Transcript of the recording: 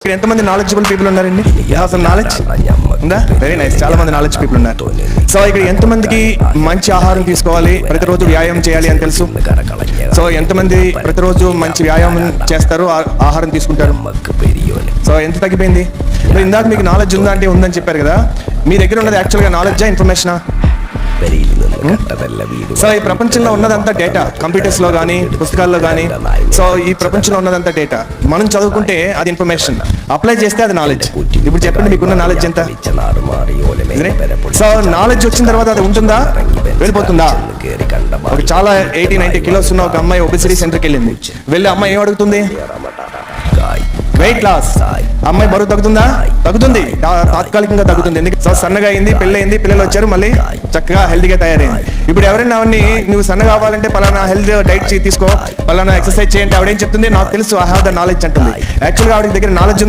ఇక్కడ ఎంతమంది knowledgeable people ఉన్నారండి? అసలు నాలెడ్జ్ ఉందా? వెరీ నైస్, చాలా మంది నాలెడ్జ్ పీపుల్ ఉన్నారు. సో ఇక్కడ ఎంతమందికి మంచి ఆహారం తీసుకోవాలి, ప్రతిరోజు వ్యాయామం చేయాలి అని తెలుసు? సో ఎంతమంది ప్రతిరోజు మంచి వ్యాయామం చేస్తారు, ఆహారం తీసుకుంటారు? సో ఎంత తగ్గిపోయింది? ఇందాక మీకు నాలెడ్జ్ ఉందా అంటే ఉందని చెప్పారు కదా, మీ దగ్గర ఉన్నది యాక్చువల్గా నాలెడ్జా, ఇన్ఫర్మేషనా? సో ఈ ప్రపంచంలో ఉన్నదంతా డేటా, కంప్యూటర్స్ లో కానీ పుస్తకాల్లో కానీ. సో ఈ ప్రపంచంలో ఉన్నదంతా డేటా. మనం చదువుకుంటే అది ఇన్ఫర్మేషన్, అప్లై చేస్తే అది నాలెడ్జ్. ఇప్పుడు చెప్పండి, మీకున్న నాలెడ్జ్ ఎంత? సో నాలెడ్జ్ వచ్చిన తర్వాత అది ఉంటుందా, వెళ్ళిపోతుందా? ఒక చాలా 80-90 కిలోస్ ఉన్న ఒక అమ్మాయి ఒబెసిటీ సెంటర్కి వెళ్ళింది. వెళ్ళి అమ్మాయి ఏం అడుగుతుంది? Weight loss. అమ్మాయి బరువు తగ్గుతుందా? తగ్గుతుంది, తాత్కాలికంగా తగ్గుతుంది. ఎందుకంటే సో సన్నగా అయింది, పెళ్ళి అయింది, పిల్లలు వచ్చారు, మళ్ళీ చక్కగా హెల్తీగా తయారైంది. ఇప్పుడు ఎవరైనా అవన్నీ నువ్వు సన్నగా కావాలంటే పలానా హెల్త్ డైట్ తీసుకో, పలానా ఎక్సర్సైజ్ చేయండి, ఆవిడేం చెప్తుంది? నాకు తెలుసు, ఐ హావ్ ద నాలెడ్జ్ అంటుంది. యాక్చువల్గా ఆవిడ దగ్గర నాలెడ్జ్